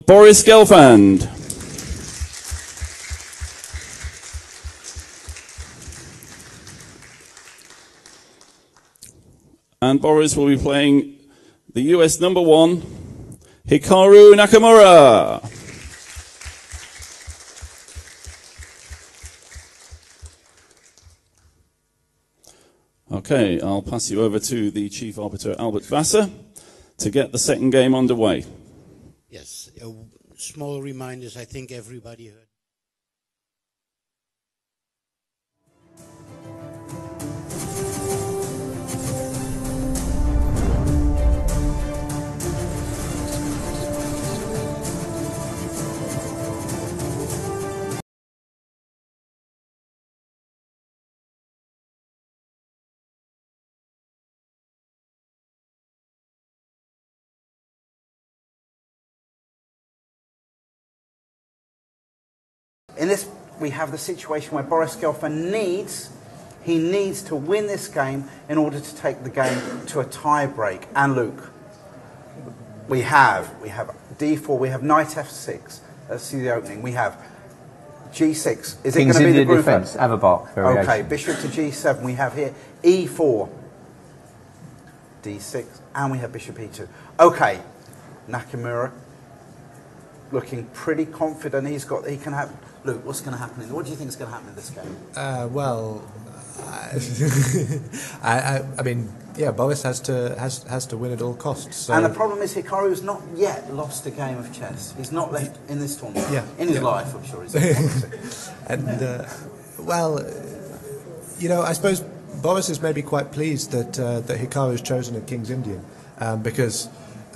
Boris Gelfand. And Boris will be playing the US #1, Hikaru Nakamura. Okay, I'll pass you over to the Chief Arbiter, Albert Vassar, to get the second game underway. Yes, small reminders, I think everybody heard. In this, we have the situation where Boris Gelfand needs to win this game in order to take the game to a tie break. And Luke, we have D4, we have Knight F6. Let's see the opening. We have G6. Is it going to be the group defense, Averbach variation. Okay, Bishop to G7. We have here E4, D6, and we have Bishop E2. Okay, Nakamura looking pretty confident. He can have. Luke, what's going to happen? What do you think is going to happen in this game? I mean, yeah, Boris has to win at all costs. So. And the problem is Hikaru's not yet lost a game of chess. He's not left in this tournament. Yeah, in his life, I'm sure he's. And well, you know, I suppose Boris is maybe quite pleased that that Hikaru's chosen a King's Indian because.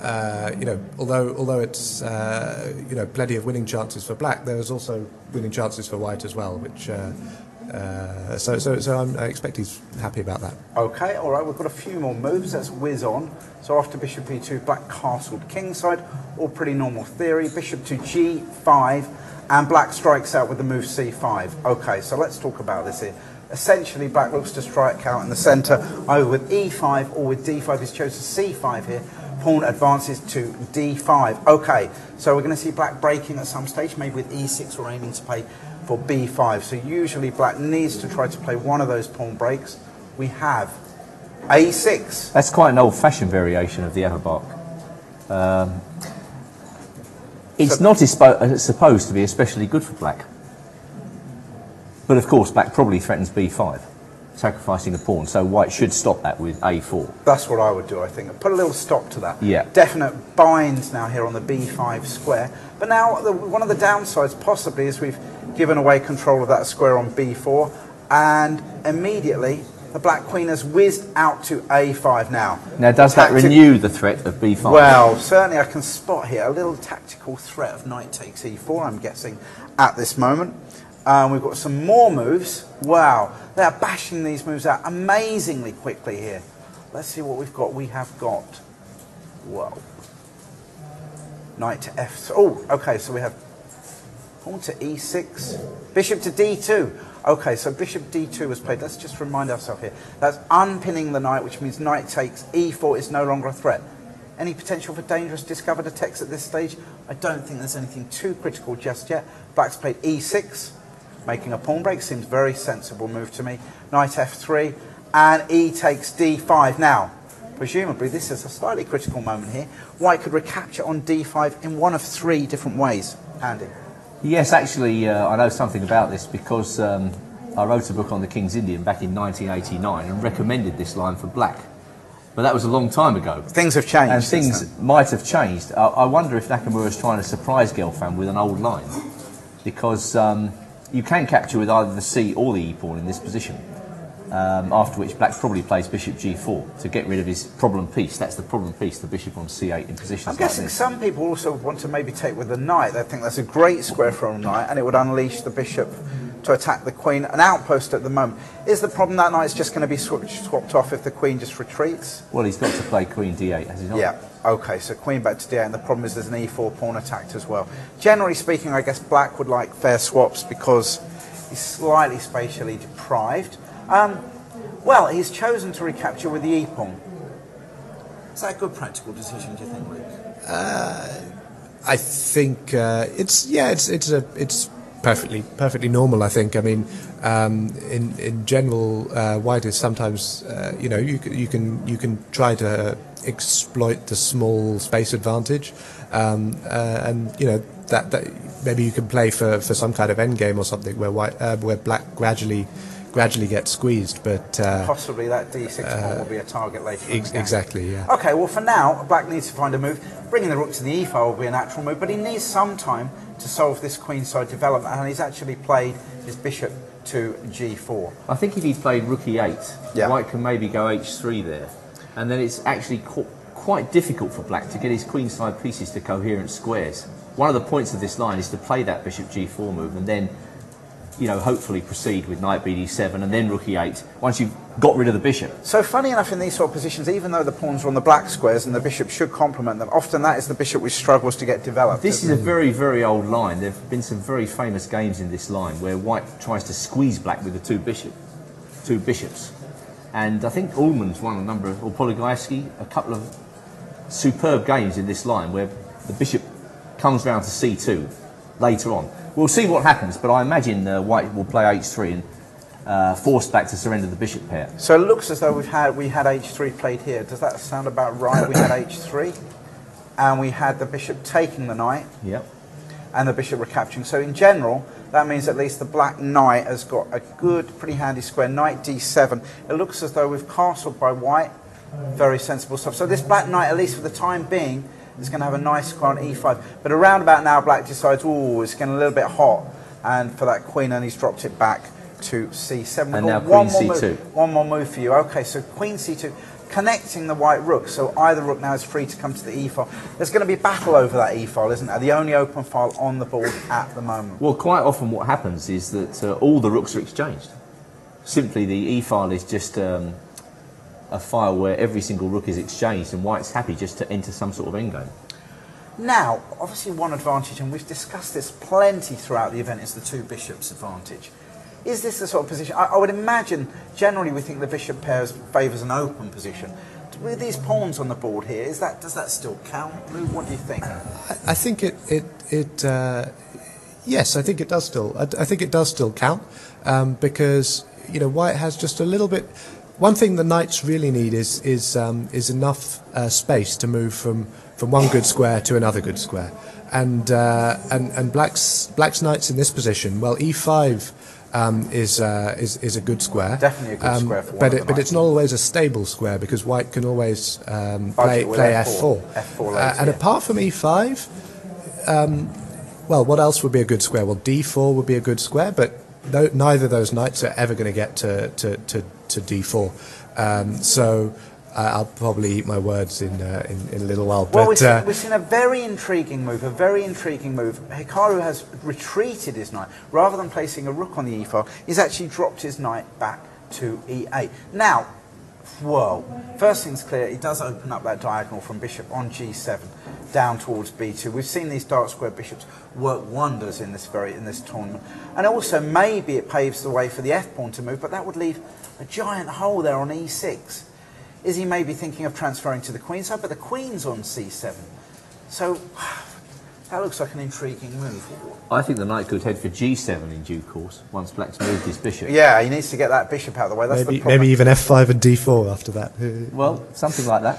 You know, although it's you know, plenty of winning chances for black, there's also winning chances for white as well, which so I expect he's happy about that. Okay, all right, we've got a few more moves. Let's whiz on. So after Bishop E2, black castled kingside, all pretty normal theory. Bishop to G5, and black strikes out with the move C5. Okay, so let's talk about this here. Essentially, black looks to strike out in the centre, either with E5 or with D5. He's chosen C5 here. Pawn advances to D5. Okay, so we're going to see black breaking at some stage, maybe with E6 or aiming to play for B5. So usually black needs to try to play one of those pawn breaks. We have A6. That's quite an old-fashioned variation of the Averbach. It's not supposed to be especially good for black. But of course, black probably threatens B5, sacrificing a pawn, so white should stop that with A4. That's what I would do, I think. Put a little stop to that. Yeah. Definite binds now here on the B5 square. But now, one of the downsides possibly is we've given away control of that square on B4, and immediately the black queen has whizzed out to A5 now. Now, does that renew the threat of B5? Well, certainly I can spot here a little tactical threat of knight takes E4, I'm guessing, at this moment. We've got some more moves. Wow, they are bashing these moves out amazingly quickly here. Let's see what we've got. We have got, whoa, knight to F. Oh, okay, so we have pawn to E6, bishop to D2. Okay, so bishop D2 was played. Let's just remind ourselves here. That's unpinning the knight, which means knight takes E4 is no longer a threat. Any potential for dangerous discovered attacks at this stage? I don't think there's anything too critical just yet. Black's played E6. Making a pawn break seems very sensible move to me. Knight F3 and E takes D5. Now, presumably this is a slightly critical moment here. White could recapture on D5 in one of three different ways. Andy? Yes, actually, I know something about this because I wrote a book on the King's Indian back in 1989 and recommended this line for black. But that was a long time ago. Things have changed. And things might have changed. I wonder if Nakamura is trying to surprise Gelfand with an old line, because you can capture with either the C or the E pawn in this position, after which black probably plays bishop G4 to get rid of his problem piece. That's the problem piece, the bishop on C8 in positions I'm guessing like this. Some people also want to maybe take with the knight. They think that's a great square for a knight, and it would unleash the bishop to attack the queen. An outpost at the moment. Is the problem that knight's just going to be swapped off if the queen just retreats? Well, he's got to play queen D8, has he not? Yeah. Okay, so queen back to D8, and the problem is there's an E4 pawn attacked as well. Generally speaking, I guess black would like fair swaps because he's slightly spatially deprived. Well, he's chosen to recapture with the E pawn. Is that a good practical decision, do you think, Luke? I think it's perfectly normal. I think. I mean, in general, white is sometimes you can try to exploit the small space advantage, and that maybe you can play for some kind of endgame or something where black gradually gets squeezed, but possibly that d6 pawn will be a target later. Exactly, yeah. Okay, well for now, black needs to find a move. Bringing the rook to the e-file will be a natural move, but he needs some time to solve this queenside development, and he's actually played his bishop to g4. I think if he played rook e8, white can maybe go h3 there, and then it's actually quite difficult for black to get his queenside pieces to coherent squares. One of the points of this line is to play that bishop g4 move, and then hopefully proceed with knight bd7 and then rook e8 once you've got rid of the bishop. So funny enough, in these sort of positions, even though the pawns are on the black squares and the bishop should complement them, often that is the bishop which struggles to get developed. This is a very, very old line. There have been some very famous games in this line where white tries to squeeze black with the two bishops. And I think Ullman's won a number of, or Polygaevsky, a couple of superb games in this line where the bishop comes round to c2 later on. We'll see what happens, but I imagine white will play h3 and force black to surrender the bishop pair. So it looks as though we had h3 played here. Does that sound about right? We had h3, and we had the bishop taking the knight, and the bishop recapturing. So in general, that means at least the black knight has got a good, pretty handy square. Knight d7. It looks as though we've castled by white. Very sensible stuff. So this black knight, at least for the time being, is going to have a nice square on e5. But around about now, black decides, oh, it's getting a little bit hot, and for that queen, and he's dropped it back to c7. And now queen c2. One more move for you. Okay, so queen c2, connecting the white rook. So either rook now is free to come to the e-file. There's going to be a battle over that e-file, isn't there? The only open file on the board at the moment. Well, quite often what happens is that all the rooks are exchanged. Simply the e-file is just a file where every single rook is exchanged, and white's happy just to enter some sort of endgame. Now, obviously one advantage, and we've discussed this plenty throughout the event, is the two bishops advantage. Is this the sort of position? I would imagine, generally we think the bishop pair favours an open position. With these pawns on the board here, does that still count, Lou? What do you think? I think yes, I think it does still. I think it does still count, because white has just a little bit. One thing the knights really need is enough space to move from one good square to another good square, and black's knights in this position. Well, e5 is a good square, definitely a good square for but it's not always a stable square, because white can always play f4 and apart from e5, well, what else would be a good square? Well, d4 would be a good square, but neither of those knights are ever going to get to d4. So I'll probably eat my words in a little while. Well, we've seen a very intriguing move, Hikaru has retreated his knight. Rather than placing a rook on the e-file, he's actually dropped his knight back to e8. Now, whoa, first thing's clear, it does open up that diagonal from bishop on g7 down towards b2. We've seen these dark square bishops work wonders in this tournament. And also maybe it paves the way for the f-pawn to move, but that would leave a giant hole there on e6. Is he maybe thinking of transferring to the queen side? But the queen's on c7. So that looks like an intriguing move. I think the knight could head for g7 in due course, once black's moved his bishop. Yeah, he needs to get that bishop out of the way. That's maybe even f5 and d4 after that. Well, something like that.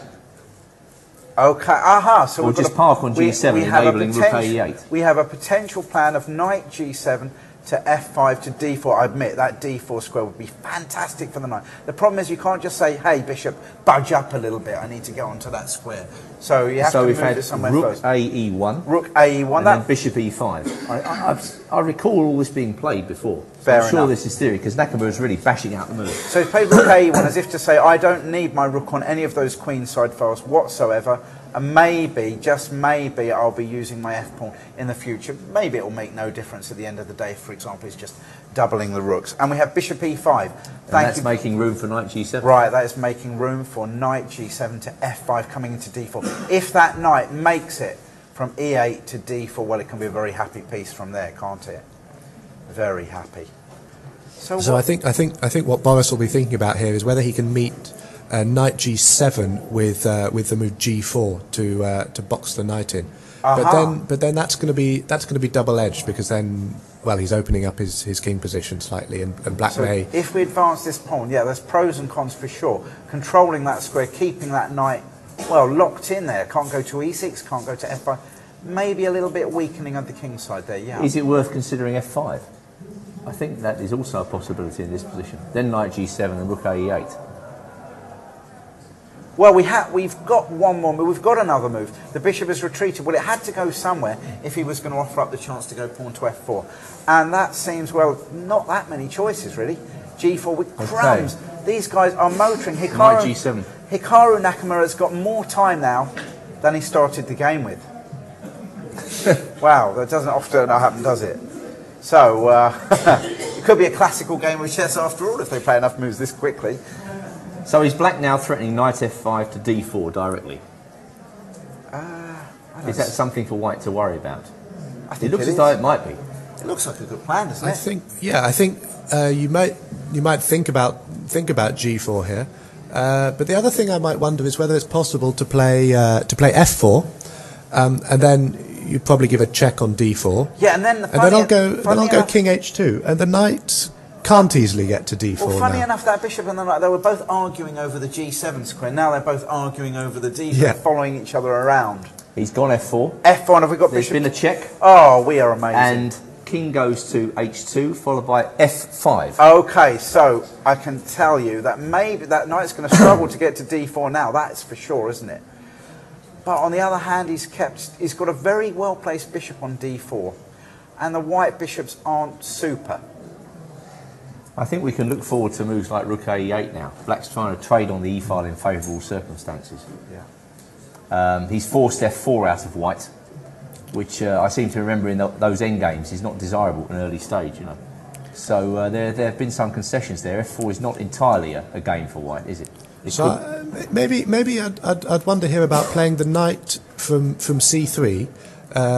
Okay, aha. So we'll just park on g7, enabling rook e8. We have a potential plan of knight g7 to f5 to d4. I admit that d4 square would be fantastic for the knight. The problem is you can't just say, hey bishop, budge up a little bit, I need to get onto that square. So you have to move it somewhere rook close. ae1. Rook ae1. And then bishop e5. I recall all this being played before. Fair I'm sure enough. This is theory, because Nakamura is really bashing out the move. So he played rook ae1 as if to say, I don't need my rook on any of those queenside files whatsoever. And maybe, just maybe, I'll be using my f-pawn in the future. Maybe it will make no difference at the end of the day. For example, it's just doubling the rooks. And we have bishop e5. And that's making room for knight g7. Right, that is making room for knight g7 to f5 coming into d4. If that knight makes it from e8 to d4, well, it can be a very happy piece from there, can't it? Very happy. So I think what Boris will be thinking about here is whether he can meet knight g7 with the move g4 to box the knight in. But then that's going to be double edged, because then, well, he's opening up his king position slightly, and black So may. if we advance this pawn, yeah, there's pros and cons for sure. Controlling that square, keeping that knight, well, locked in there. Can't go to e6, can't go to f5. Maybe a little bit weakening of the king side there, yeah. Is it worth considering f5? I think that is also a possibility in this position. Then knight g7 and rook a8. Well, we've got one more move. We've got another move. The bishop has retreated. Well, it had to go somewhere if he was going to offer up the chance to go pawn to f4. And that seems, well, not that many choices, really. g4 with crumbs. These guys are motoring. Knight g7. Hikaru Nakamura's got more time now than he started the game with. Wow, that doesn't often happen, does it? So, it could be a classical game of chess after all if they play enough moves this quickly. So is black now threatening knight f5 to d4 directly? Is that something for white to worry about? I think it looks as though it might be. It looks like a good plan, doesn't it? I think you might think about g4 here. But the other thing I might wonder is whether it's possible to play f4, and then you'd probably give a check on d4. Yeah, and then I'll go king h2, and the knight can't easily get to d4. Well, funny now. enough, that bishop and the knight, they were both arguing over the g7 square. Now they're both arguing over the d4, following each other around. He's gone f4. f4, have we got There's bishop? been a check. Oh, we are amazing. And king goes to h2, followed by f5. Okay, so I can tell you that maybe that knight's going to struggle to get to d4 now. That's for sure, isn't it? But on the other hand, he's got a very well-placed bishop on d4, and the white bishops aren't super. I think we can look forward to moves like rook a8 now. Black's trying to trade on the e-file in favourable circumstances. Yeah. He's forced f4 out of white, which I seem to remember in those endgames is not desirable at an early stage, you know. So there have been some concessions there. f4 is not entirely a game for white, is it? Maybe I'd wonder here about playing the knight from c3.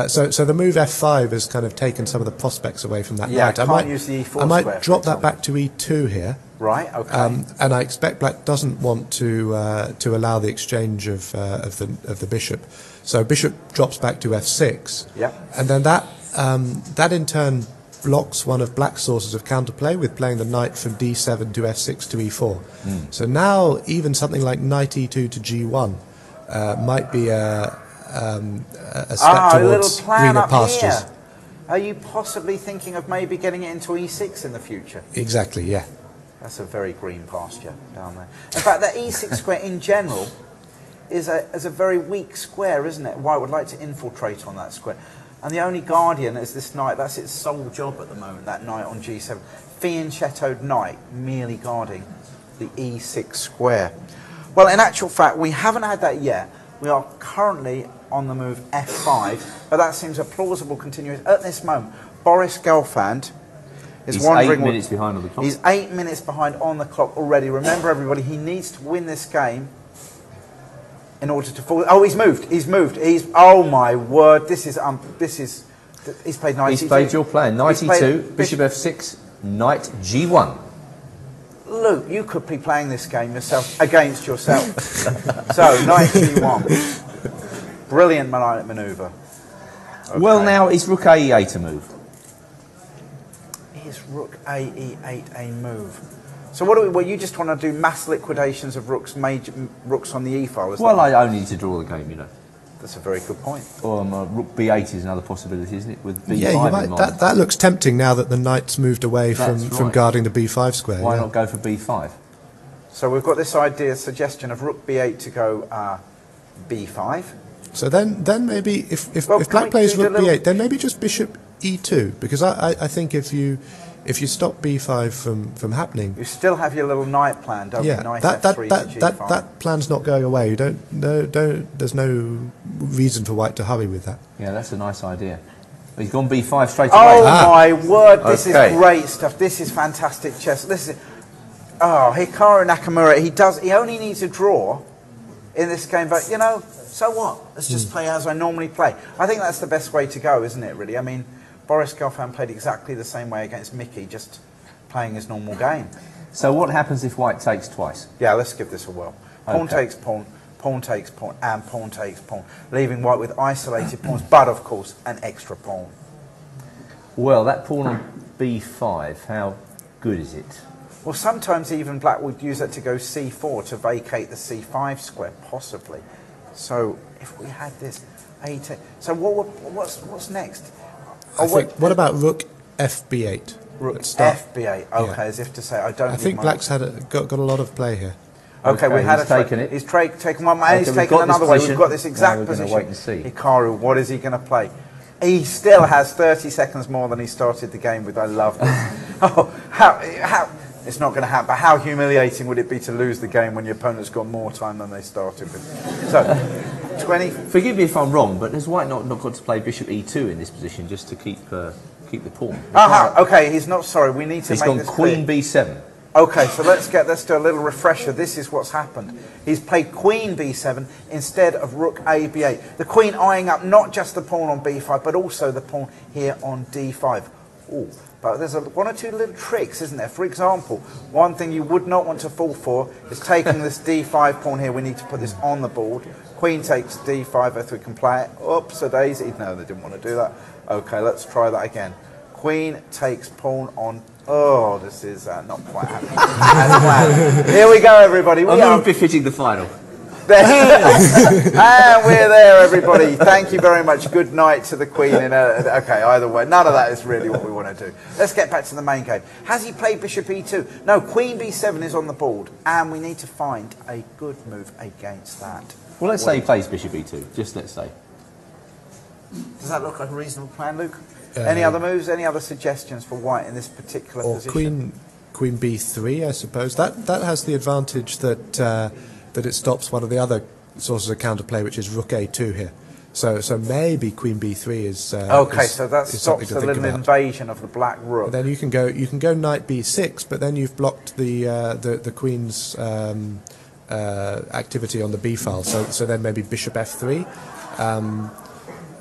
So the move f5 has kind of taken some of the prospects away from that knight. I might use the e4 I might square, drop that back to e2 here. Right. Okay. And I expect black doesn't want to allow the exchange of the bishop. So bishop drops back to f6. Yep. And then that in turn blocks one of black's sources of counterplay with playing the knight from d7 to f6 to e4. So now even something like knight e2 to g1 might be a step towards greener pastures. Here. Are you possibly thinking of maybe getting it into e6 in the future? Exactly, yeah. That's a very green pasture down there. In fact, that e6 square in general is a very weak square, isn't it? White would like to infiltrate on that square. And the only guardian is this knight. That's its sole job at the moment, that knight on g7. Fianchettoed knight, merely guarding the e6 square. Well, in actual fact, we haven't had that yet. We are currently on the move f5, but that seems a plausible continuation. At this moment, Boris Gelfand is wondering... He's 8 minutes behind on the clock. He's 8 minutes behind on the clock already. Remember, everybody, he needs to win this game in order to fall... Oh, he's moved. Oh, my word. He's played knight e2. He's played your plan. Knight e2, bishop f6, knight g1. Luke, you could be playing this game yourself against yourself. So, knight g1. Brilliant manoeuvre. Okay. Well, now, is rook a8 a move? Is rook a8 a move? So what you just want to do mass liquidations of rooks on the e-file, Well, I only need to draw the game, you know. That's a very good point. Or rook b8 is another possibility, isn't it? With b5 you might, in mind. that looks tempting now that the knight's moved away from guarding the b5 square. Why not go for b5? So we've got this suggestion of rook b8 to go b5. So then maybe if black plays rook b8, then maybe just bishop e2, because I think if you stop b5 from happening, you still have your little knight plan, don't you? Knight f3 to g5. That plan's not going away. You don't. There's no reason for white to hurry with that. Yeah, that's a nice idea. He's gone b5 straight away. Oh my word! This is great stuff. This is fantastic chess. Hikaru Nakamura. He only needs a draw in this game, but you know, so what? Let's just play as I normally play. I think that's the best way to go, isn't it? Really. I mean, Boris Gelfand played exactly the same way against Mickey, just playing his normal game. So what happens if white takes twice? Yeah, let's give this a whirl. Pawn takes pawn. pawn takes pawn, and pawn takes pawn, leaving white with isolated pawns, but of course an extra pawn. Well, that pawn on b5, how good is it? Well, sometimes even black would use that to go c4 to vacate the c5 square, possibly. So if we had this a10, so what's next? What about rook fb8? Rook fb8. Okay, Yeah. as if to say I don't. I think black's got a lot of play here. Okay, we had he's taken it. He's taken one, and he's we've taken got this another way. We've position. got this Now exact we're gonna position. wait and see. Hikaru, what is he going to play? He still has 30 seconds more than he started the game with. I love this. Oh, how? It's not going to happen. But how humiliating would it be to lose the game when your opponent's got more time than they started with? So, 20. Forgive me if I'm wrong, but has white not got to play bishop e2 in this position just to keep the pawn? Aha. Okay, he's not. Sorry, we need to He's make gone this queen clear. b7. Okay, so let's do a little refresher. This is what's happened. He's played queen b7 instead of rook a b8. The queen eyeing up not just the pawn on b5, but also the pawn here on d5. Ooh, but there's one or two little tricks, isn't there? For example, one thing you would not want to fall for is taking this d5 pawn here. We need to put this on the board. Queen takes d5 if we can play it. Oops, a daisy. No, they didn't want to do that. Okay, let's try that again. Queen takes pawn on. Oh, this is not quite happening. As planned. Here we go, everybody. I'm not befitting the final. And we're there, everybody. Thank you very much. Good night to the Queen. Okay, either way, none of that is really what we want to do. Let's get back to the main game. Has he played bishop e2? No, queen b7 is on the board, and we need to find a good move against that. Well, let's say he plays bishop e2. Just let's say. Does that look like a reasonable plan, Luke? Any other moves? Any other suggestions for white in this particular position? Queen b3, I suppose. That has the advantage that that it stops one of the other sources of counterplay, which is rook a2 here. So maybe queen b3 is okay. So that is stops something the to think little about. invasion of the black rook. And then you can go knight b6, but then you've blocked the queen's activity on the b file. So then maybe bishop f3,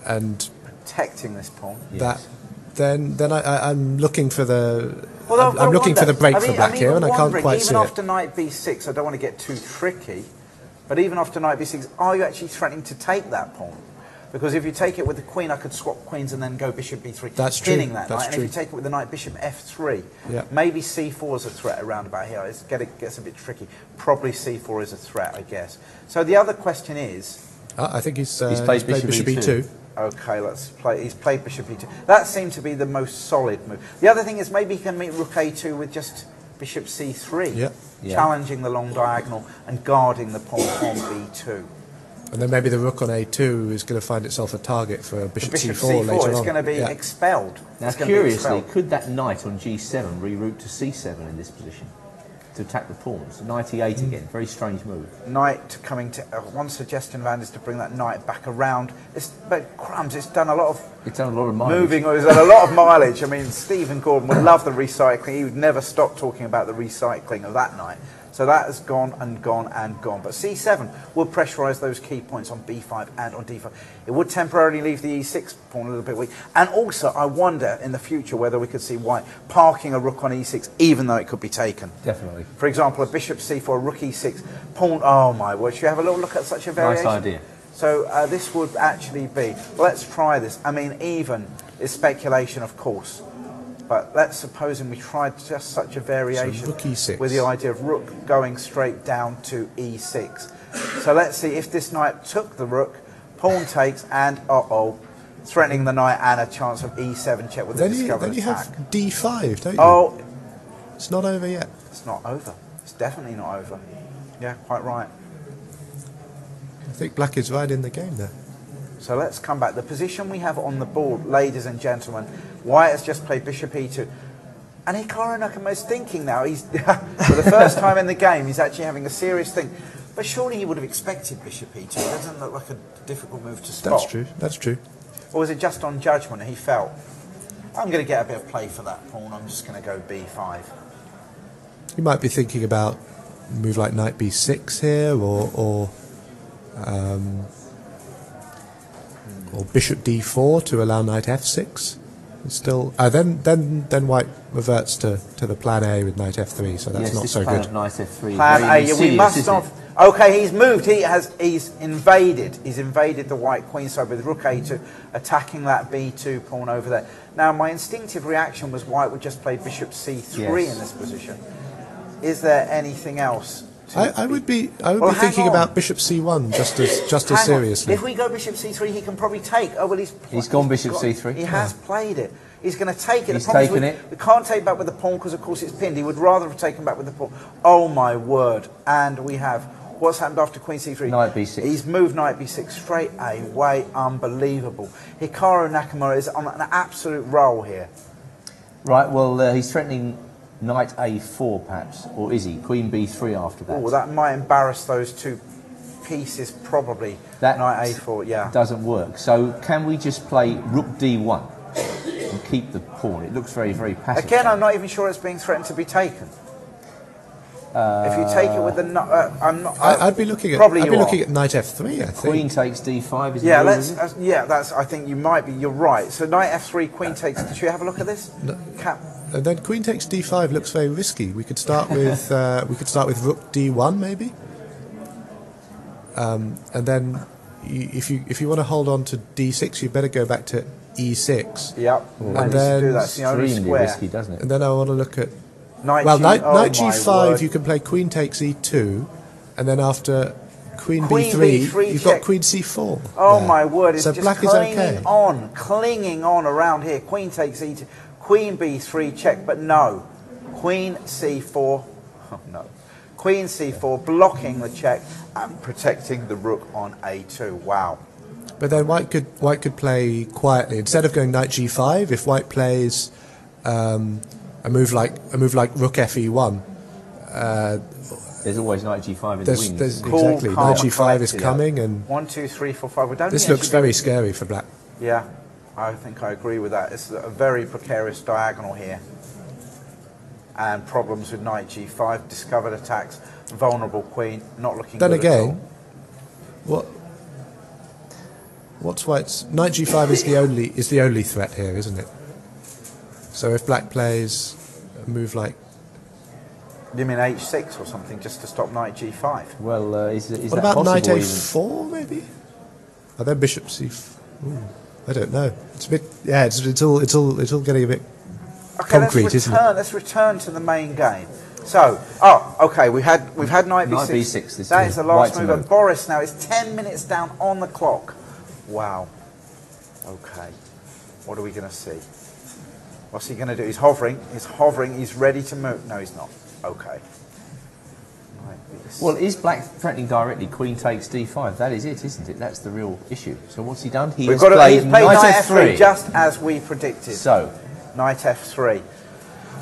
and protecting this pawn. That then I'm looking for the Well, I'm looking for the break for black here, and I can't quite see even it. after knight b6, I don't want to get too tricky, but even after knight b6, are you actually threatening to take that pawn? Because if you take it with the queen, I could swap queens and then go bishop b3, That's true. pinning that That's knight. true. And if you take it with the knight bishop f3, Yeah. maybe c4 is a threat around about here. It gets a bit tricky. Probably c4 is a threat, I guess. So the other question is... I think he's played played bishop e2. Okay, let's play. He's played bishop e2. That seemed to be the most solid move. The other thing is maybe he can meet rook a2 with just bishop c3, Yeah. challenging the long diagonal and guarding the pawn on b2. And then maybe the rook on a2 is going to find itself a target for bishop Bishop c4 later is on. going to be expelled. Now, It's gonna be curiously, expelled. could that knight on g7 reroute to c7 in this position to attack the pawns? Knight e8 again, very strange move. Knight coming to... one suggestion, Van, is to bring that knight back around. But crumbs, it's done a lot of... It's done a lot of mileage. Moving, it's done a lot of mileage. I mean, Stephen Gordon would love the recycling. He would never stop talking about the recycling of that knight. So that has gone and gone and gone. But c7 would pressurise those key points on b5 and on d5. It would temporarily leave the e6 pawn a little bit weak. And also, I wonder in the future whether we could see white parking a rook on e6, even though it could be taken. Definitely. For example, a bishop c4, rook e6, pawn... Oh, my word. Should we have a little look at such a variation? Nice idea. So this would actually be... Let's try this. I mean, even is speculation, of course. But let's suppose we tried just such a variation So rook e6. with the idea of rook going straight down to e6. So let's see if this knight took the rook, pawn takes, and threatening the knight and a chance of e7 check with the discovered Then you attack. have d5, don't you? Oh, It's not over yet. it's not over. It's definitely not over. Yeah, quite right. I think black is right in the game there. So let's come back. The position we have on the board, ladies and gentlemen, white has just played bishop e2. And Hikaru Nakamura is thinking now, he's for the first time in the game, he's actually having a serious thing. But surely he would have expected bishop e2. It doesn't look like a difficult move to spot. That's true. That's true. Or was it just on judgment he felt, I'm going to get a bit of play for that pawn, I'm just going to go b5. You might be thinking about a move like knight b6 here, or bishop d4 to allow knight f6. It's still then white reverts to the plan A with knight f3, so that's yes, not this so plan good. of knight f3. Plan very A, yeah, we insidious, must isn't not. it? Okay, he's moved. He's invaded. He's invaded the white queen side with rook a2, attacking that b2 pawn over there. Now, my instinctive reaction was white would just play bishop c3 in this position. Is there anything else? I would be thinking about bishop c1 just as seriously. If we go bishop c3, he can probably take. Oh well, he's gone bishop c3. He has played it. He's going to take it. He's taken it. We can't take back with the pawn because, of course, it's pinned. He would rather have taken back with the pawn. Oh my word! And we have what's happened after queen c3. Knight b6. He's moved knight b6 straight away. Unbelievable. Hikaru Nakamura is on an absolute roll here. Right. Well, he's threatening knight a4 perhaps, or is he? Queen b3 after that. Oh, that might embarrass those two pieces probably. That knight a4, yeah. Doesn't work. So can we just play rook d1 and keep the pawn? It looks very, very passive. Again, I'm not even sure it's being threatened to be taken. If you take it with the I'd be looking at knight f3. I think. Queen takes d5. Is yeah, it? I think you might be. You're right. So knight f3, queen takes. Should we have a look at this? No. And then queen takes d5 looks very risky. We could start with rook d1 maybe, and then if you want to hold on to d6, you better go back to e6. Yep. And then do that. It's the only square. Risky, doesn't it? And then I want to look at knight g5. You can play queen takes e2, and then after queen b3, you've got queen c4. Oh there. my word! It's so just black is okay. clinging on around here. Queen takes e2. Queen b3 check, but no. Queen c4, oh no. Queen c4 blocking the check and protecting the rook on a2. Wow. But then white could play quietly instead of going knight g5. If white plays a move like rook fe1. There's always knight g5 in the wings. Exactly. Knight g5 is coming, and 1, 2, 3, 4, 5. This looks very scary for black. Yeah. I think I agree with that. It's a very precarious diagonal here. And problems with knight g5, discovered attacks, vulnerable queen, not looking then good again, at all. what's white's knight g5 is the only threat here, isn't it? So if black plays a move like, you mean h6 or something just to stop knight g5? Well, is what that about possible knight even? a4 maybe? And then bishop c4. I don't know. It's a bit. Yeah, it's all getting a bit concrete, isn't it? Let's return to the main game. So, okay, we've had knight b6. Knight b6. That is the last move. And Boris now is 10 minutes down on the clock. Wow. Okay. What are we going to see? What's he going to do? He's hovering. He's ready to move. No, he's not. Okay. Well, is black threatening directly? Queen takes d5. That is it, isn't it? That's the real issue. So what's he done? He's played knight f3, just as we predicted. So, knight f3.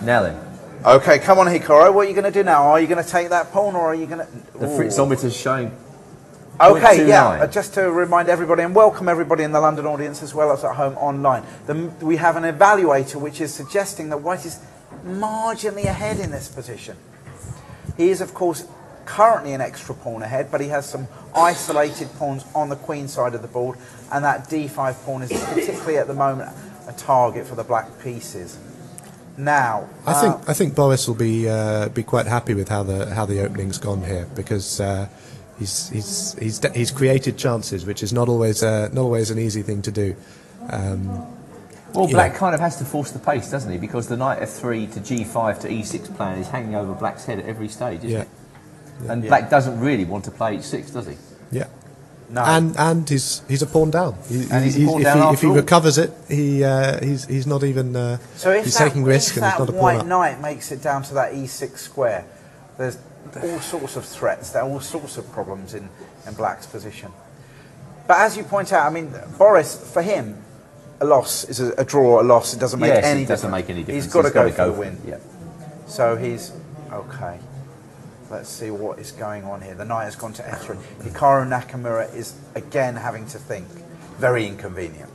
Now then. Okay, come on, Hikaru. What are you going to do now? Are you going to take that pawn, or are you going to? The Fritzometer's showing. Okay, yeah. Just to remind everybody and welcome everybody in the London audience as well as at home online. We have an evaluator which is suggesting that white is marginally ahead in this position. He is, of course, currently an extra pawn ahead, but he has some isolated pawns on the queen side of the board, and that d5 pawn is particularly at the moment a target for the black pieces. Now, I think Boris will be quite happy with how the opening's gone here, because he's created chances, which is not always an easy thing to do. Well, black kind of has to force the pace, doesn't he? Because the knight f3 to g5 to e6 plan is hanging over black's head at every stage, isn't it? And black doesn't really want to play h6, does he? Yeah. No. And he's a pawn down. If he recovers it, he's not even. So if he's taking risk, and he's not a pawn up. white knight makes it down to that e6 square, there's all sorts of threats. There are all sorts of problems in black's position. But as you point out, I mean, Boris, for him, a loss is a draw. A loss, it doesn't make any difference. It doesn't make any difference. He's got to go for the win. Yeah. So he's okay. Let's see what is going on here. The knight has gone to f3. Hikaru Nakamura is again having to think. Very inconvenient.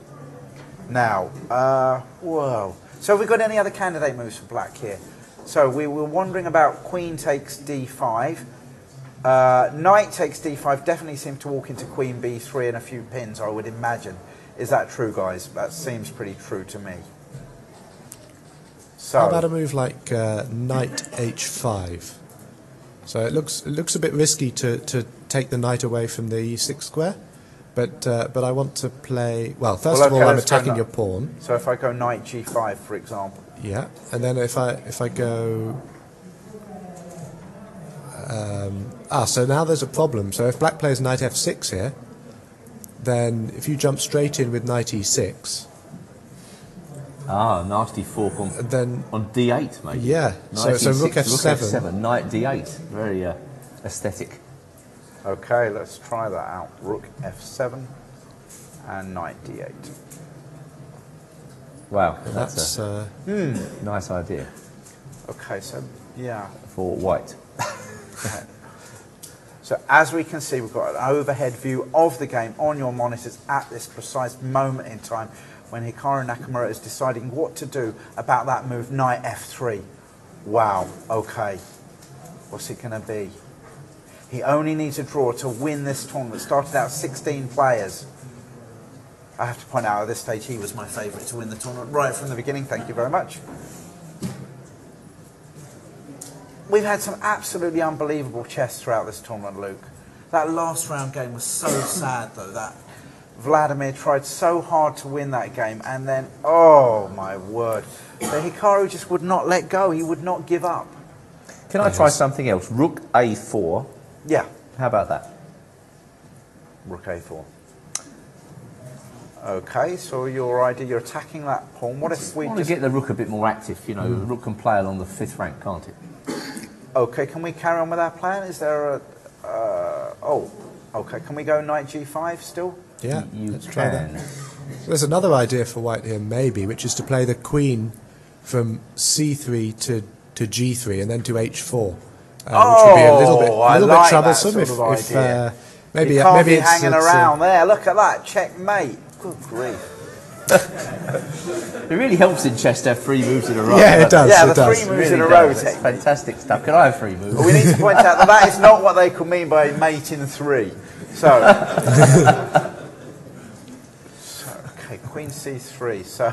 Now, whoa. So have we got any other candidate moves for black here? So we were wondering about queen takes d5. Knight takes d5. Definitely seemed to walk into queen b3 and a few pins, I would imagine. Is that true, guys? That seems pretty true to me. So, how about a move like knight h5? So it looks a bit risky to take the knight away from the e6 square, but I want to play. Well, first of all, I'm attacking your pawn. So if I go knight g5, for example. Yeah, and then if I go. So now there's a problem. So if black plays knight f6 here, then if you jump straight in with knight e6. Nasty fork on, on d8, maybe. Yeah, so rook f7. Knight d8. Very aesthetic. Okay, let's try that out. Rook f7 and knight d8. Wow, that's a nice idea. Okay, so, yeah. For white. Okay. So as we can see, we've got an overhead view of the game on your monitors at this precise moment in time when Hikaru Nakamura is deciding what to do about that move, knight f3. Wow, okay. What's it going to be? He only needs a draw to win this tournament. Started out 16 players. I have to point out at this stage he was my favourite to win the tournament right from the beginning. Thank you very much. We've had some absolutely unbelievable chess throughout this tournament, Luke. That last round game was so sad, though. That Vladimir tried so hard to win that game, and then, oh my word, the Hikaru just would not let go. He would not give up. Can I try something else? Rook a4. Yeah. How about that? Rook a4. Okay, so your idea, you're attacking that pawn. What if we want to get the rook a bit more active? You know, the rook can play along the 5th rank, can't it? Okay, can we carry on with our plan? Is there a... okay, can we go knight g5 still? Yeah, let's try that. There's another idea for white here, maybe, which is to play the queen from c3 to g3 and then to h4, which would be a little bit troublesome if maybe it's hanging around there. Look at that, checkmate. Good grief. It really helps in chess to have 3 moves in a row. Yeah, it does. Yeah, it the does. 3 moves in a row. It's fantastic stuff. Can I have 3 moves? Well, we need to point out that is not what they could mean by mate in 3. So, okay, queen c3. So,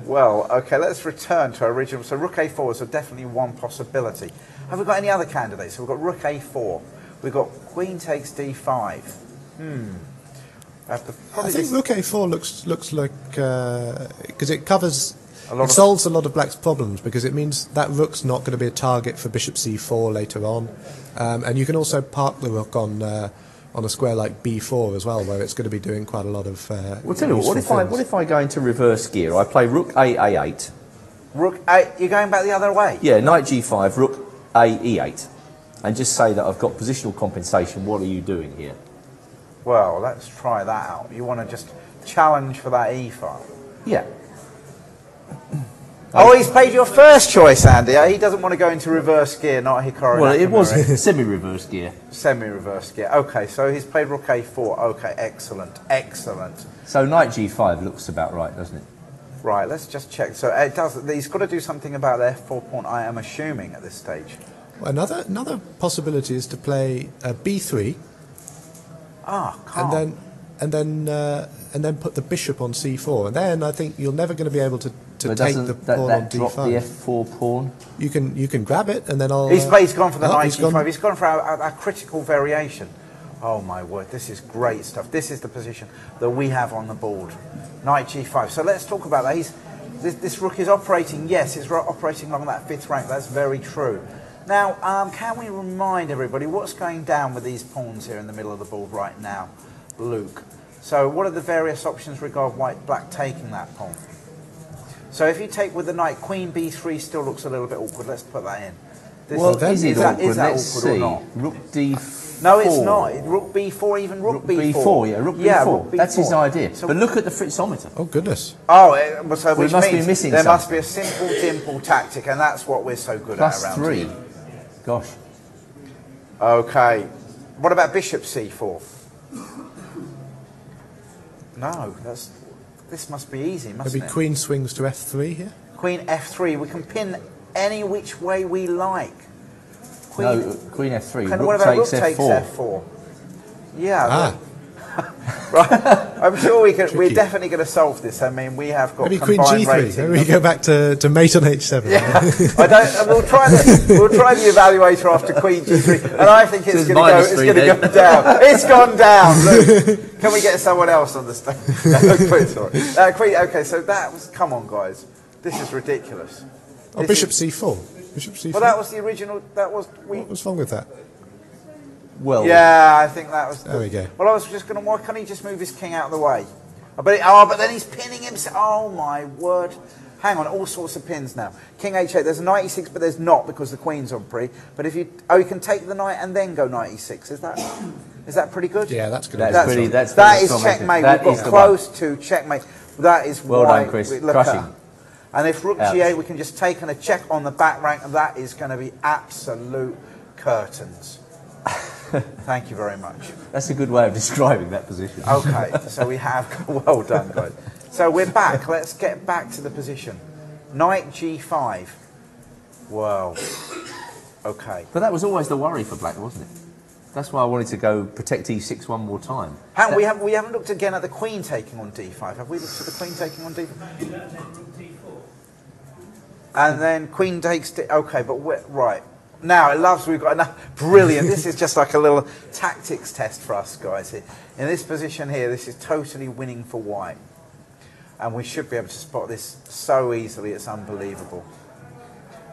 well, okay, let's return to our original. So rook a4 is definitely one possibility. Have we got any other candidates? So we've got rook a4. We've got queen takes d5. I think rook a4 looks like because it solves a lot of black's problems, because it means that rook's not going to be a target for bishop c4 later on, and you can also park the rook on a square like b4 as well, where it's going to be doing quite a lot of. Well, tell you what if I go into reverse gear? I play rook a8. Rook a. You're going back the other way. Yeah, knight g5, rook a e8, and just say that I've got positional compensation. What are you doing here? Well, let's try that out. You want to just challenge for that e file? Yeah. Oh, he's played your first choice, Andy. He doesn't want to go into reverse gear, not Hikaru Well, Nakamura. it was semi-reverse gear. Semi-reverse gear. Okay, so he's played rook a4. Okay, excellent, excellent. So knight g5 looks about right, doesn't it? Right, let's just check. So it does. He's got to do something about the f4 pawn, I am assuming, at this stage. Well, another possibility is to play b3. Calm. And then put the bishop on c4, and then I think you're never going to be able to take the pawn on d5. Drop the f4 pawn? You can grab it, and then I'll. He's gone for the knight g5. He's gone for our critical variation. Oh my word, this is great stuff. This is the position that we have on the board. Knight g5. So let's talk about that. This rook is operating. Yes, it's operating along that 5th rank. That's very true. Now, can we remind everybody what's going down with these pawns here in the middle of the board right now, Luke? So what are the various options regarding black taking that pawn? So if you take with the knight, queen b3 still looks a little bit awkward. Let's put that in. Is it awkward? Is that Let's awkward see. or not? Rook d4. No, it's not. Rook b4, even rook b4. b4, yeah, rook b4. Rook b4. That's his idea. So but look at the fritzometer. Oh, goodness. Oh, so we must be missing there something. must be a simple dimple tactic, and that's what we're so good at around +3. here. Gosh. Okay. What about bishop c4? No, this must be easy, mustn't Maybe it? queen swings to f3 here. Queen f3. We can pin any which way we like. Queen f3. What about rook takes f4? Yeah. Right. I'm sure we're Tricky. definitely going to solve this. I mean, we have got Maybe Queen combined G3. rating. Maybe we go back to mate on H7. Yeah, we'll try the evaluator after Queen G3, and I think it's going to go down. It's gone down. Look, can we get someone else on the stage? Queen, sorry. Queen. Okay, so that was. Come on, guys, this is ridiculous. Oh, Bishop C4. Bishop C4. Well, that was the original. That was What was wrong with that? Well, yeah, I think that was. There we go. Well, I was just going to. Why can't he just move his king out of the way? But then he's pinning himself. Oh my word! Hang on, all sorts of pins now. King H8. There's a knight E6, but there's not because the queen's on pre. But if you you can take the knight and then go knight E6. Is that pretty good? Yeah, that's good. That is checkmate. We've got close to checkmate. That is well why. done, Chris. Look Crushing. And if Rook G8, we can just take and a check on the back rank, and that is going to be absolute curtains. Thank you very much. That's a good way of describing that position. Okay, so we have... Well done, guys. So we're back. Let's get back to the position. Knight G5. Whoa. Okay. But that was always the worry for black, wasn't it? That's why I wanted to go protect E6 one more time. We haven't looked again at the queen taking on D5. Have we looked at the queen taking on D5? And then queen takes... Okay, but right. Now, we've got enough. Brilliant. This is just like a little tactics test for us guys here. In this position here, this is totally winning for white. And we should be able to spot this so easily, it's unbelievable.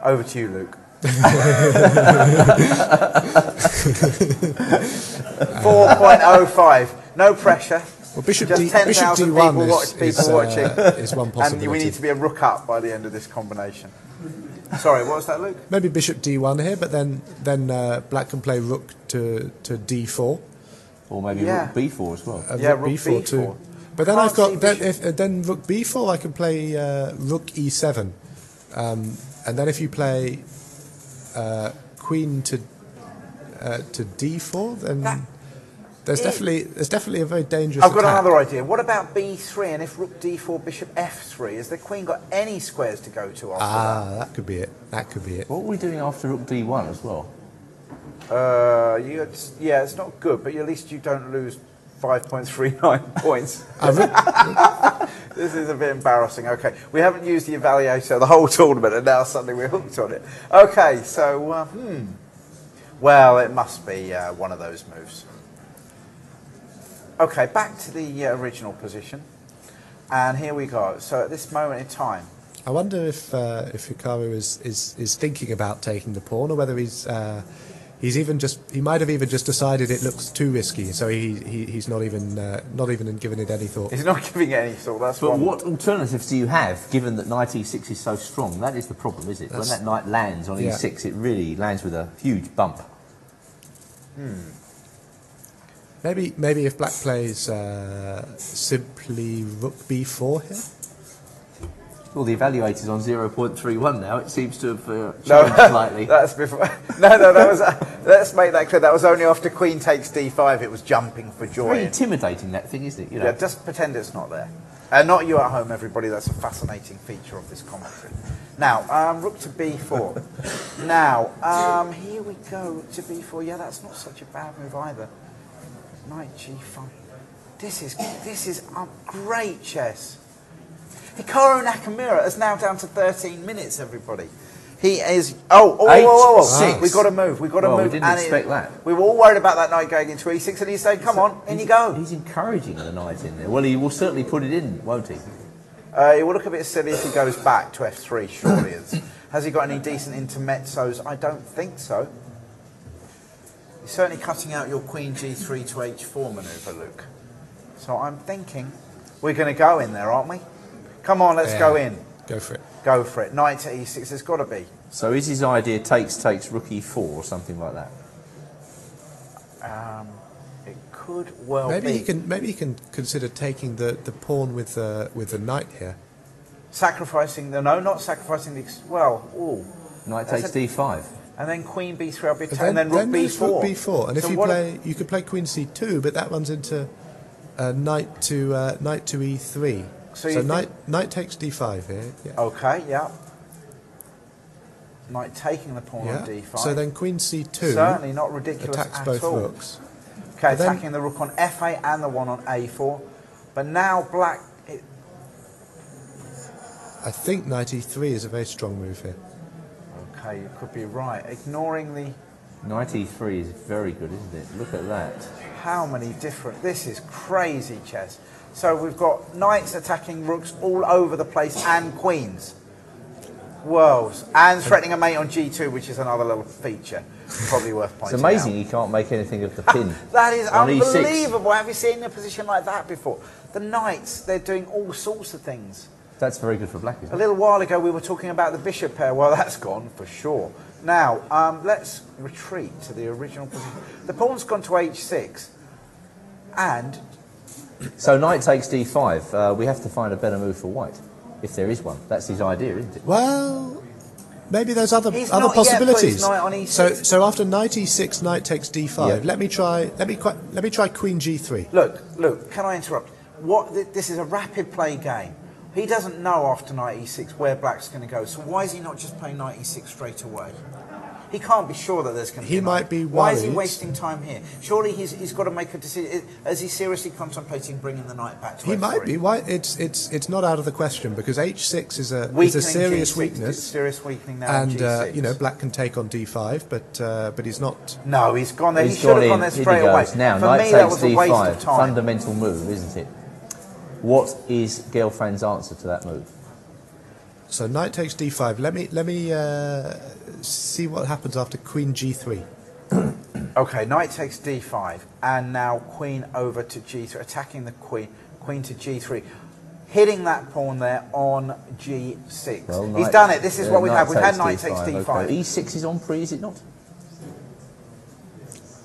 Over to you, Luke. 4.05. No pressure. Well, Bishop just 10,000 D1 people watching. Is one possibility. And we need to be a rook up by the end of this combination. Sorry, what was that, Luke? Maybe Bishop D1 here, but then black can play Rook to D4. Or maybe Rook B4 as well. Rook B4 too. But then I've got then Rook B4. I can play Rook E7, and then if you play Queen to D4, then there's definitely a very dangerous. I've got attack. another idea. What about B3 and if Rook D4, Bishop F3? Has the Queen got any squares to go to after that? That could be it. That could be it. What are we doing after Rook D1 as well? It's not good, but at least you don't lose 5.39 points. This is a bit embarrassing. Okay, we haven't used the evaluator the whole tournament, and now suddenly we're hooked on it. Okay, so well, it must be one of those moves. Okay, back to the original position, and here we go. So at this moment in time, I wonder if Hikaru is thinking about taking the pawn, or whether he might have even just decided it looks too risky, so he's not even giving it any thought. He's not giving it any thought. That's but what alternatives do you have, given that knight e6 is so strong? That is the problem, is it? When that knight lands on e6, it really lands with a huge bump. Maybe if black plays simply Rook B4 here. Well, the evaluator's on 0.31 now. It seems to have changed slightly. That's before. No, that was. Let's make that clear. That was only after Queen takes D5. It was jumping for joy. Very intimidating, that thing, isn't it? You know? Yeah, just pretend it's not there. Not you at home, everybody. That's a fascinating feature of this commentary. Now, Rook to B4. Now, here we go to B4. Yeah, that's not such a bad move either. Knight G5. This is great chess. Hikaru Nakamura is now down to 13 minutes, everybody. He is... Oh, we got to move. We got to move. We didn't expect that. We were all worried about that knight going into E6, and he's saying, come on, in you go. He's encouraging the knight in there. Well, he will certainly put it in, won't he? He will look a bit silly if he goes back to F3, surely. Has he got any decent intermezzos? I don't think so. You're certainly cutting out your Queen G3 to H4 manoeuvre, Luke. So I'm thinking we're going to go in there, aren't we? Come on, let's go in. Go for it. Go for it. Knight to E6, there's got to be. So is his idea takes Rook E4 or something like that? It could well be. Maybe he can consider taking the pawn with the knight here. Sacrificing the... No, not sacrificing the... Well, ooh. Knight takes D5. And then Queen B3, and then Rook B4. Rook B4. And so if you could play Queen C2, but that runs into knight to E3. So knight takes D5 here. Yeah. Okay, yeah. Knight taking the pawn on D5. So then Queen C2. Certainly not ridiculous attacks at both all. rooks. Okay, attacking the rook on F8 and the one on A4. But now black... I think knight e3 is a very strong move here. Okay, you could be right. Ignoring the... Knight e3 is very good, isn't it? Look at that. How many different... This is crazy chess. So we've got knights attacking rooks all over the place and queens. Worlds. And threatening a mate on g2, which is another little feature. Probably worth pointing out. It's amazing he can't make anything of the pin. That is on E6. unbelievable. Have you seen a position like that before? The knights, they're doing all sorts of things. That's very good for black, isn't A it? little while ago we were talking about the bishop pair. Well, that's gone for sure. Now, let's retreat to the original position. The pawn's gone to h6. And... So knight takes d5. We have to find a better move for white, if there is one. That's his idea, isn't it? Well, maybe there's other He's not yet possibilities. put his knight on e6. So after knight e6, knight takes d5. Yeah. Let me try queen g3. Look, can I interrupt? This is a rapid play game. He doesn't know after knight e6 where black's going to go, so why is he not just playing knight e6 straight away? He can't be sure that there's going to be He a might knight. be Why is he worried. wasting time here? Surely he's got to make a decision. Is he seriously contemplating bringing the knight back to He f3? might be. Why? It's not out of the question because h6 is a Weakening serious G6, weakness. Serious weakening now on And G6. you know, black can take on d5, but he's not. No, he's gone there. He's He should have gone gone in. there Here straight he away. goes. Now, For knight me, that takes was a waste d5. of time. Fundamental move, isn't it? What is Gelfand's answer to that move? So knight takes d5. Let me see what happens after queen g3. Okay, knight takes d5, and now queen over to g3, attacking the queen to g3, hitting that pawn there on g6. Well, He's done it. This is what we've had. We've had knight takes takes d5. d5. Okay. e6 is on pre, is it not?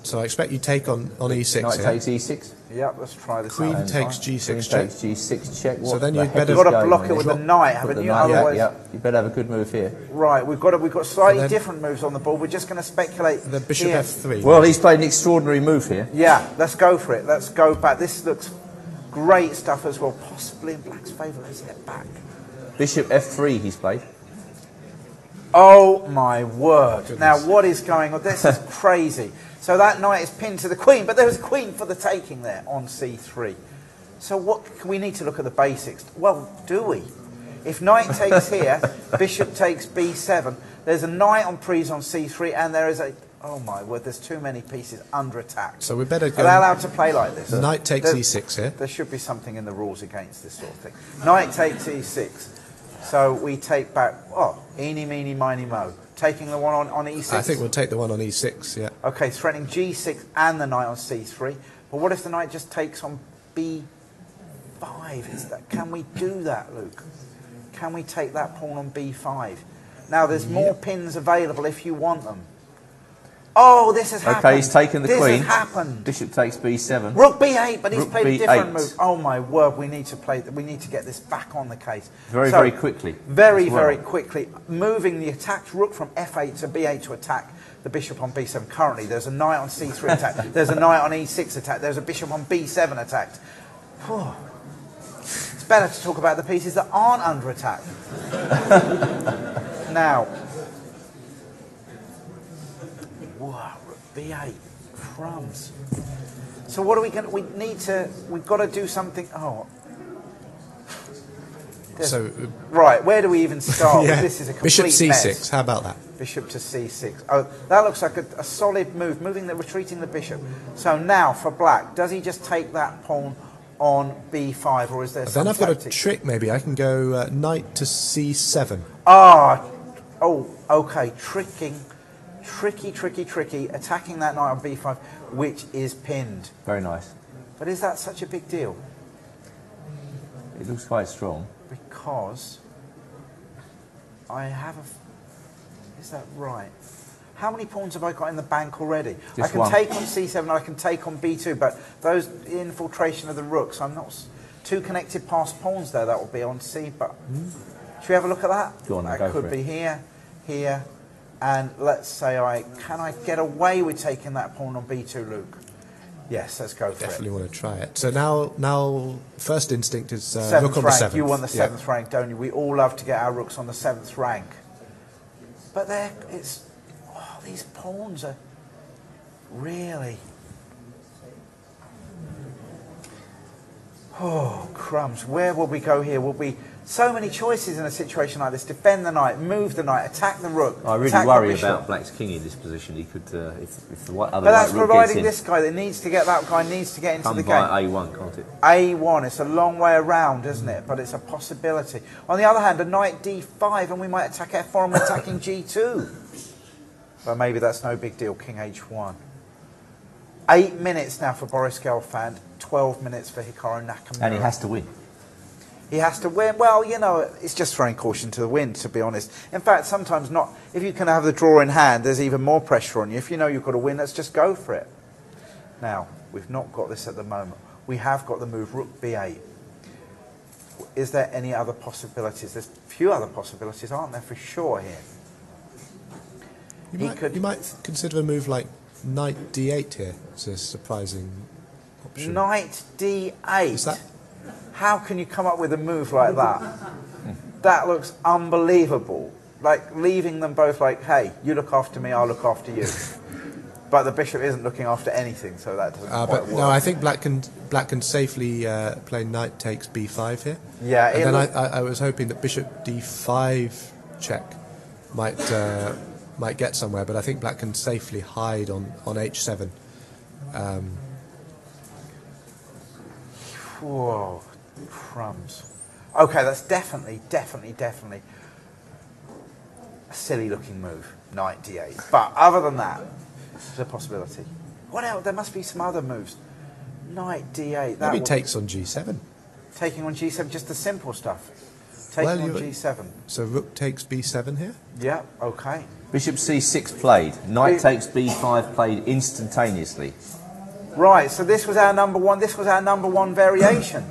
So I expect you take on e6. Knight yeah? takes e6. Yep, let's try this Queen out. takes g6 Queen check. takes g6 check. So What then the you'd heck better- is You've got to going block on it with here? the knight, Put haven't the you? knight- Otherwise, yeah. You better have a good move here. right. We've got slightly then- different moves on the board. We're just going to speculate. The bishop here. f3. Well, he's played an extraordinary move here. Yeah, let's go for it. Let's go back. This looks great stuff as well. Possibly in black's favour. Let's get back. Bishop f3 he's played. Oh my word. Now what is going on? This is crazy. So that knight is pinned to the queen, but there was a queen for the taking there on c3. So what we need to look at the basics. Well, do we? If knight takes here, bishop takes b7, there's a knight on prise on c3, and there is a... Oh my word, there's too many pieces under attack. So we better Are go. they allowed to play like this? Knight takes There- e6 here. There should be something in the rules against this sort of thing. Knight takes e6. So we take back, eeny, meeny, miny, mo. Taking the one on e6. I think we'll take the one on e6. Yeah. Okay, threatening g6 and the knight on c3. But what if the knight just takes on b5? Can we do that, Luke? Can we take that pawn on b5? Now, there's more pins available if you want them. Oh, this has happened. Okay, he's taken the this queen. This has happened. Bishop takes b7. Rook b8, but he's Rook played a B8. different move. Oh my word, we need to get this back on the case. Very quickly. Very, as well. very quickly. Moving the attacked rook from f8 to b8 to attack the bishop on b7. Currently, there's a knight on c3 attack. There's a knight on e6 attack. There's a bishop on b7 attacked. Whew. It's better to talk about the pieces that aren't under attack. Now, wow, rook b8, crumbs. So what are we going to, we've got to do something, So right, where do we even start? yeah. This is a complete Bishop c6. mess. How about that? Bishop to c6. Oh, that looks like a solid move, retreating the bishop. So now for black, does he just take that pawn on b5, or is there some Then I've got a tactic? trick. Maybe I can go knight to c7. Okay, tricky, attacking that knight on b5, which is pinned. Very nice. But is that such a big deal? It looks quite strong. Because I have a... Is that right? How many pawns have I got in the bank already? Just I can one. take on c7, I can take on b2, but those infiltration of the rooks, I'm not... Two connected passed pawns there, that will be on c, but... Should we have a look at that? Go on, that go could for be it. here, and let's say can I get away with taking that pawn on b2, Luke? Yes, let's go for Definitely it. want to try it. So now first instinct is Seventh rook on the rank. 7th. You want the Yeah. 7th rank, don't you? We all love to get our rooks on the 7th rank. But these pawns are really... Oh, crumbs. Where will we go here? Will be so many choices in a situation like this. Defend the knight, move the knight, attack the rook. I really attack worry the bishop. about Black's king in this position. He could, if the other But that's white rook providing gets in, this guy that needs to get, that guy needs to get into come the by game. A1, can't it? A1, it's a long way around, isn't it? But it's a possibility. On the other hand, a knight D5 and we might attack F4 and we're attacking G2. But maybe that's no big deal, King H1. 8 minutes now for Boris Gelfand, 12 minutes for Hikaru Nakamura. And he has to win. He has to win. Well, you know, it's just throwing caution to the wind, to be honest. In fact, sometimes not. If you can have the draw in hand, there's even more pressure on you. If you know you've got to win, let's just go for it. Now, we've not got this at the moment. We have got the move Rook B8. Is there any other possibilities? There's a few other possibilities, aren't there, for sure here? You might consider a move like Knight D8 here. It's a surprising option. Knight D8. Is that? How can you come up with a move like that? That looks unbelievable. Like leaving them both like, hey, you look after me, I'll look after you. But the bishop isn't looking after anything, so that doesn't quite But work. no, I think black can safely play knight takes b5 here. Yeah, and then I was hoping that bishop d5 check might get somewhere, but I think black can safely hide on h7. Whoa, crumbs. Okay, that's definitely a silly looking move, knight d8. But other than that, there's a possibility. What else? There must be some other moves. Knight d8. That Maybe takes on g7. Taking on g7, just the simple stuff. Taking on g7. So rook takes b7 here? Yeah, okay. Bishop c6 played. Knight takes b5 played instantaneously. Right, so this was our number one. This was our number one variation.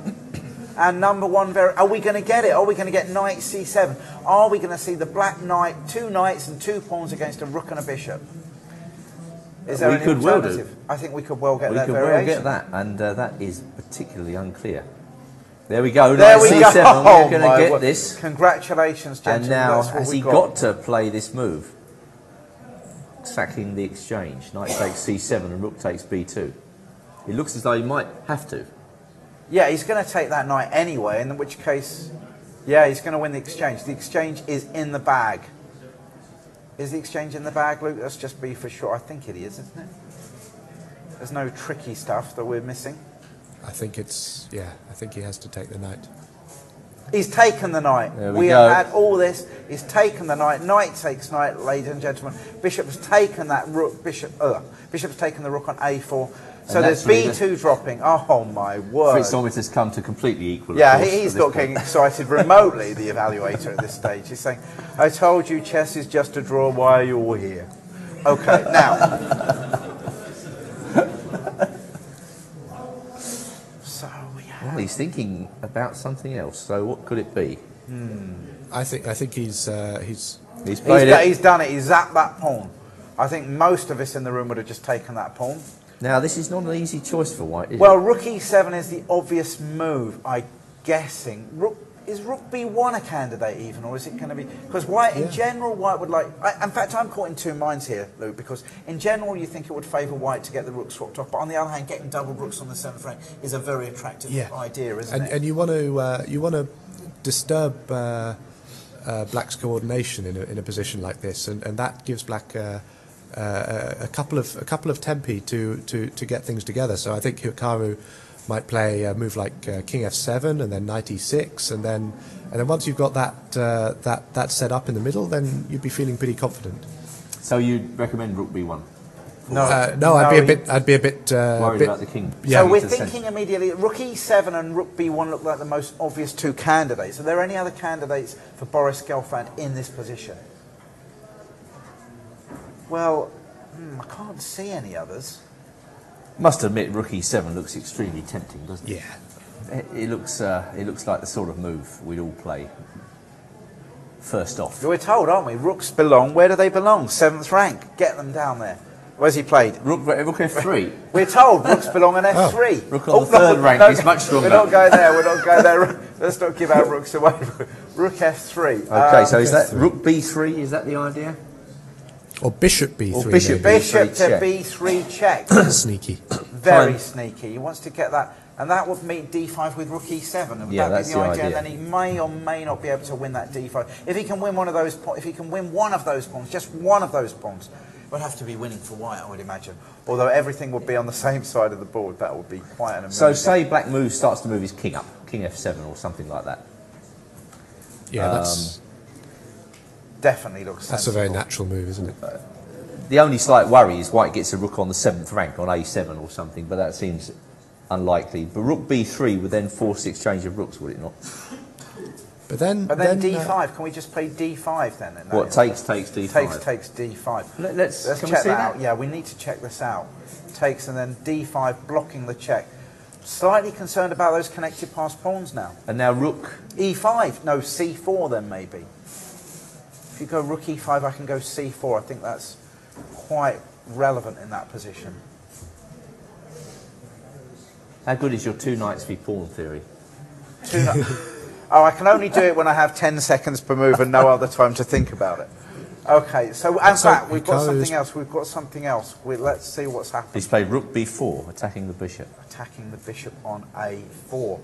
Our number one Are we going to get it? Are we going to get knight c7? Are we going to see the black knight, two knights and two pawns against a rook and a bishop? Is there any alternative? I think we could well get that variation. We could well get that, and that is particularly unclear. There we go. There knight we c7. go. We're going to get this. Congratulations, gentlemen. And now, That's what has we he got to play this move? Sacking the exchange. Knight takes c7 and rook takes b2. It looks as though he might have to. Yeah, he's going to take that knight anyway, in which case, yeah, he's going to win the exchange. The exchange is in the bag. Is the exchange in the bag, Luke? Let's just be for sure. I think it is, isn't it? There's no tricky stuff that we're missing. I think it's, yeah, I think he has to take the knight. He's taken the knight. We have had all this. He's taken the knight. Knight takes knight, ladies and gentlemen. Bishop has taken that rook. Bishop's taken the rook on a4. So there's b2 dropping. Oh my word! Fritzometer's come to completely equal. Yeah, he's not getting excited remotely. The evaluator at this stage, he's saying, "I told you, chess is just a draw. Why are you all here?" Okay, now. So we have. Well, he's thinking about something else. So what could it be? I think he's played it. He's done it. He's zapped that pawn. I think most of us in the room would have just taken that pawn. Now, this is not an easy choice for white, is Well, it? rook e7 is the obvious move, I'm guessing. Is rook b1 a candidate even, or is it going to be... Because white, in general, white would like... in fact, I'm caught in two minds here, Luke, because in general you think it would favour white to get the rook swapped off, but on the other hand, getting double rooks on the 7th rank is a very attractive idea, isn't it? And you want to disturb black's coordination in a position like this, and that gives black... a couple of tempi to get things together. So I think Hikaru might play a move like King F7 and then Knight E6, and then once you've got that set up in the middle, then you'd be feeling pretty confident. So you'd recommend Rook B1? No, I'd be a bit worried about the king. Yeah. So we're thinking immediately. Rook E7 and Rook B1 look like the most obvious two candidates. Are there any other candidates for Boris Gelfand in this position? Well, I can't see any others. Must admit, Rook E7 looks extremely tempting, doesn't it? Yeah. It looks like the sort of move we'd all play first off. We're told, aren't we? Rooks belong. Where do they belong? 7th rank. Get them down there. Where's he played? Rook F3. We're told rooks belong on F3. Rook on the 3rd rank is much stronger. We're not going there. We're not going there. Let's not give our rooks away. Rook F3. Okay, so is that Rook B3? Is that the idea? Or Bishop B3. Or Bishop to B3 check. Sneaky. Very sneaky. He wants to get that And that would meet d5 with rook e7. And would Yeah, that that's be the the idea? idea. And then he may or may not be able to win that d5. If he can win one of those, if he can win one of those pawns, just one of those pawns, it would have to be winning for white, I would imagine. Although everything would be on the same side of the board, that would be quite an amazing. So say black starts to move his king up, king f7 or something like that. Yeah, that's Definitely looks a sensible. very natural move, isn't it? The only slight worry is white gets a rook on the 7th rank, on a7 or something, but that seems unlikely. But rook b3 would then force the exchange of rooks, would it not? But then d5, can we just play d5 then? In that What, instance? takes d5? Takes d5. Let's Let's can check we see that out. Yeah, we need to check this out. Takes and then d5 blocking the check. Slightly concerned about those connected pass pawns now. And now rook... e5, no, c4 then maybe. If you go rook e5, I can go c4. I think that's quite relevant in that position. How good is your 2 knights v pawn theory? Oh, I can only do it when I have 10 seconds per move and no other time to think about it. Okay, so in fact, we've got something else. We've got something else. Let's see what's happening. He's played rook b4, attacking the bishop. Attacking the bishop on a4.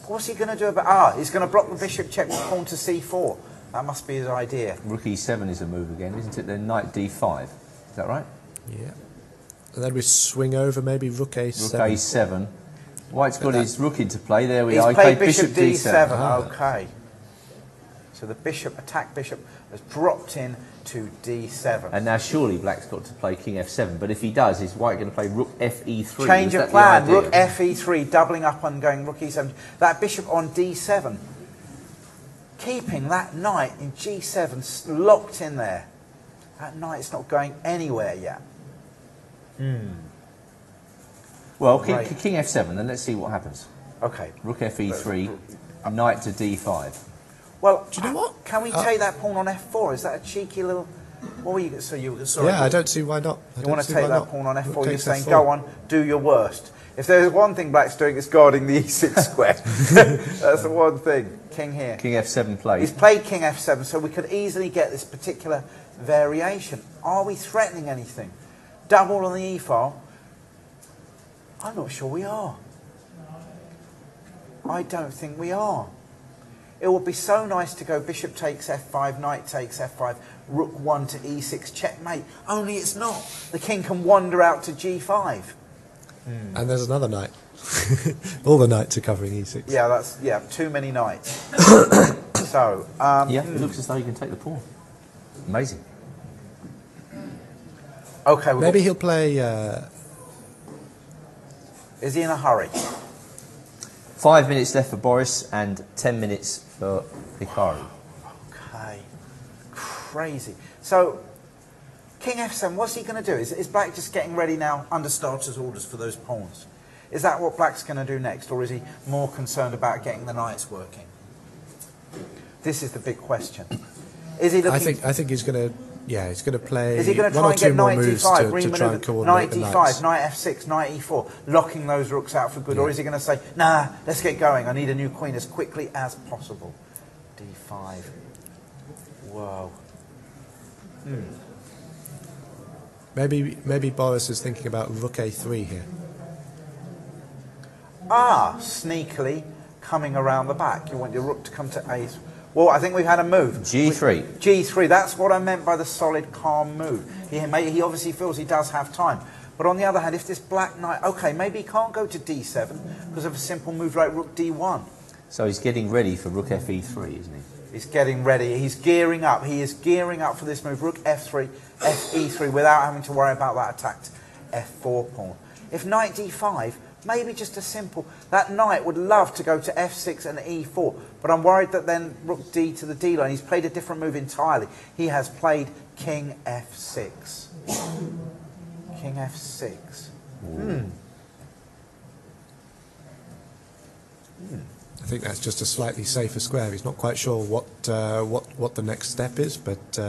What's he going to do about... he's going to block the bishop check with pawn to c4. That must be his idea. Rook e7 is a move again, isn't it? Then knight d5. Is that right? Yeah. And then we swing over maybe rook a7. Rook a7. White's got his rook into play. There we He's are. He played played bishop d7. Ah. Okay. So the attack bishop, has dropped in to d7. And now surely black's got to play king f7. But if he does, is white going to play rook fe3? Change Is of that plan. the idea? Rook fe3, doubling up on going rook e7. That bishop on d7. Keeping that knight in g7 locked in there. That knight's not going anywhere yet. Well, Right. king f7, then let's see what happens. Okay. Rook fe3, knight to d5. Well, Do you know what? Can we take that pawn on f4? Is that a cheeky little... What were you... Sorry. Yeah, I don't see why not. You want to take that pawn on f4? Rook You're takes saying, f4. go on, do your worst. If there's one thing black's doing, it's guarding the e6 square. That's the one thing. King here. King f7 played. He's played king f7, so we could easily get this particular variation. Are we threatening anything? Double on the e-file? I'm not sure we are. I don't think we are. It would be so nice to go bishop takes f5, knight takes f5, rook 1 to e6, checkmate. Only it's not. The king can wander out to g5. And there's another knight. All the knights are covering e6. Yeah, that's too many knights. So Yeah, it looks as though you can take the pawn. Amazing. okay, Maybe he'll play. is he in a hurry? 5 minutes left for Boris and 10 minutes for Hikaru. Okay, crazy. So king f7, what's he going to do? Is black just getting ready now under starter's orders for those pawns? Is that what black's going to do next, or is he more concerned about getting the knights working? This is the big question. Is he looking... I think he's going to. Yeah, he's going to play. Is he going to one try or and two get more knight moves d5, to try and remaneuver coordinate knight the d5, knights? knight f6, knight e4, locking those rooks out for good? Or is he going to say, nah, let's get going, I need a new queen as quickly as possible? d5. Whoa. Maybe Boris is thinking about rook a3 here. Sneakily coming around the back. You want your rook to come to a... Well, I think we've had a move. G3. G3, that's what I meant by the solid, calm move. He obviously feels he does have time. But on the other hand, if this black knight... Okay, maybe he can't go to d7 because of a simple move like rook d1. So he's getting ready for rook fe3, isn't he? He's getting ready. He's gearing up. He is gearing up for this move. Rook f3, fe3, without having to worry about that attacked f4 pawn. If knight d5... Maybe just a simple... That knight would love to go to f6 and e4, but I'm worried that then rook d to the d line. He's played a different move entirely. He has played king f6. King f6. I think that's just a slightly safer square. He's not quite sure what the next step is, but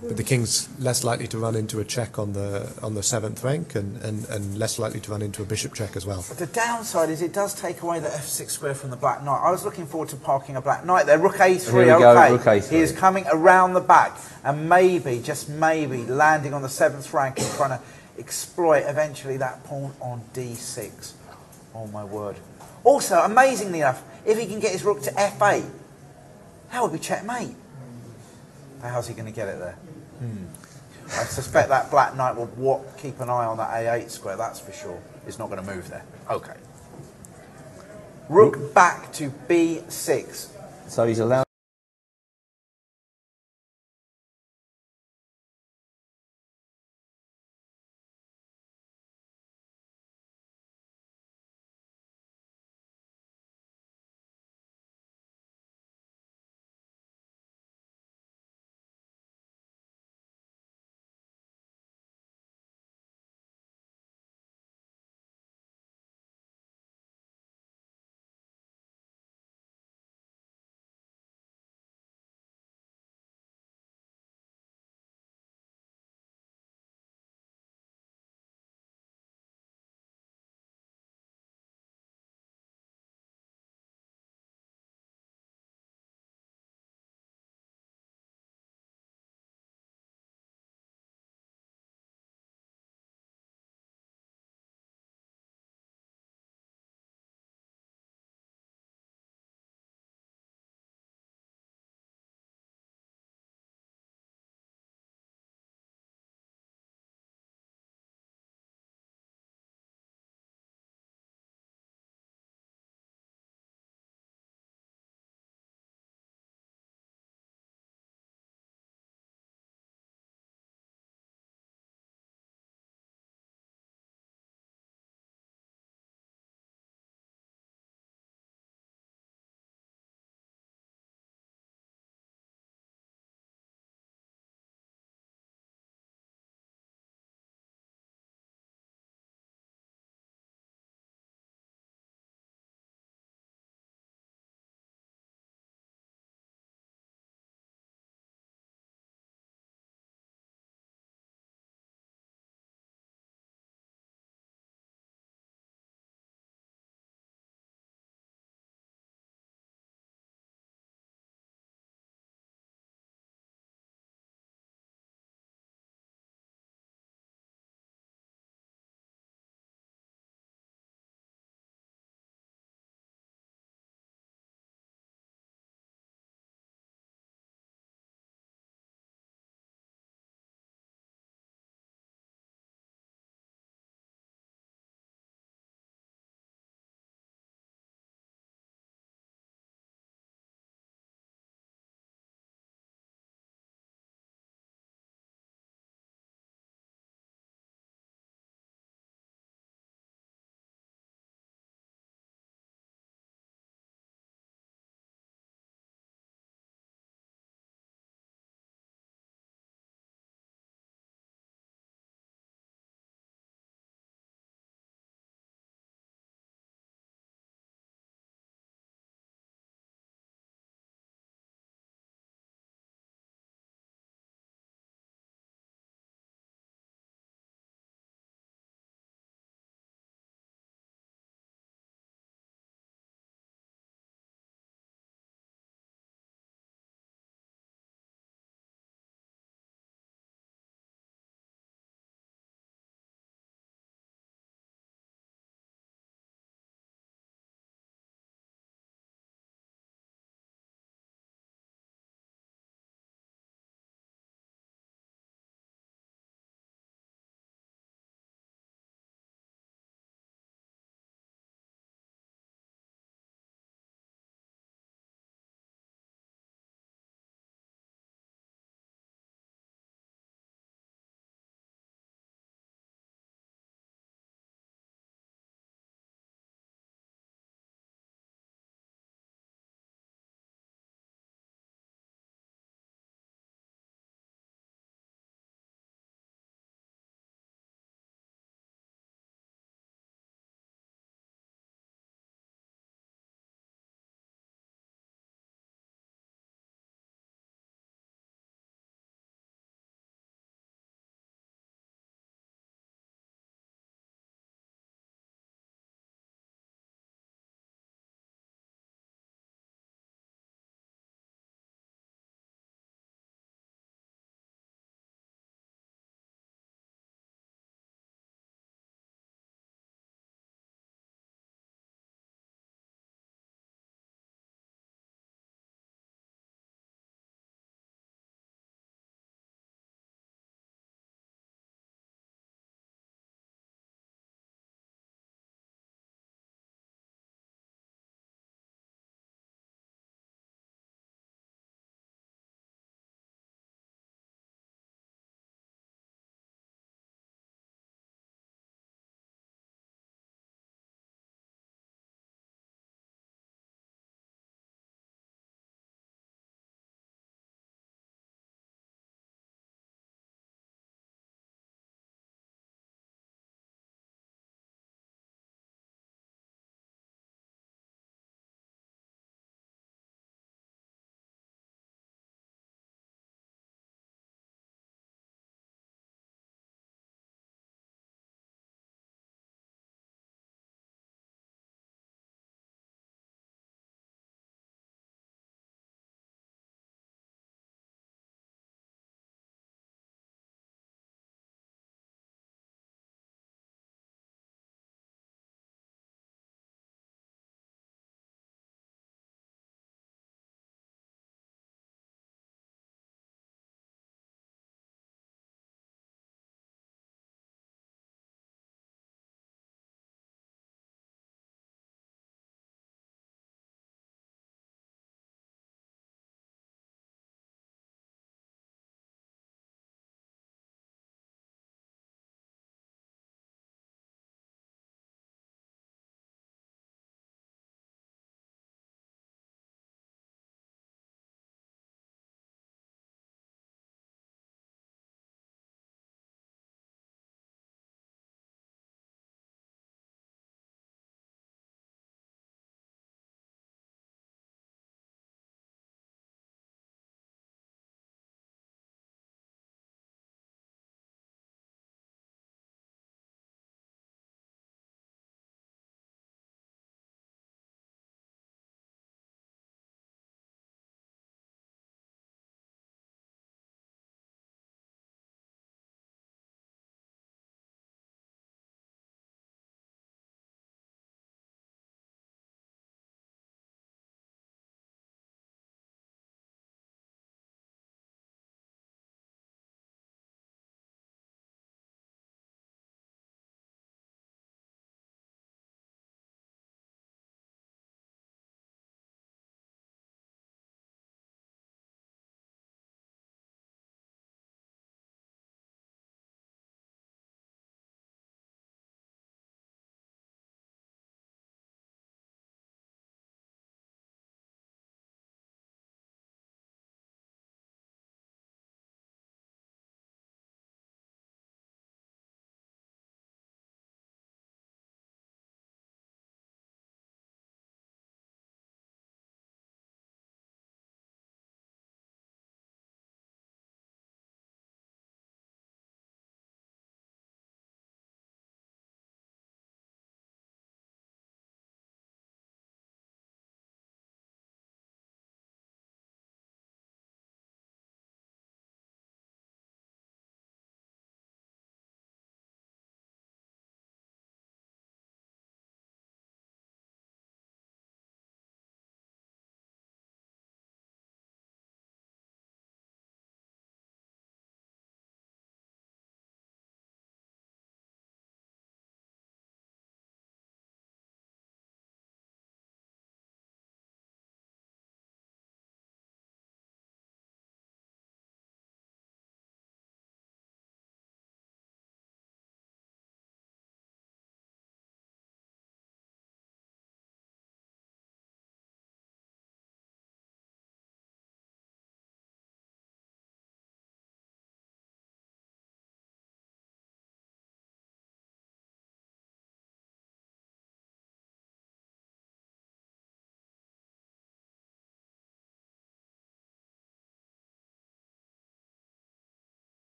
the king's less likely to run into a check on the 7th rank, and less likely to run into a bishop check as well. The downside is it does take away the f6 square from the black knight. I was looking forward to parking a black knight there. Rook a3, Here we go, rook a3. He is coming around the back and maybe, just maybe, landing on the 7th rank and trying to exploit eventually that pawn on d6. Oh my word. Also, amazingly enough, if he can get his rook to f8, that would be checkmate. But how's he going to get it there? I suspect that black knight will keep an eye on that a8 square, that's for sure. It's not going to move there. Okay. Rook back to b6. So he's allowed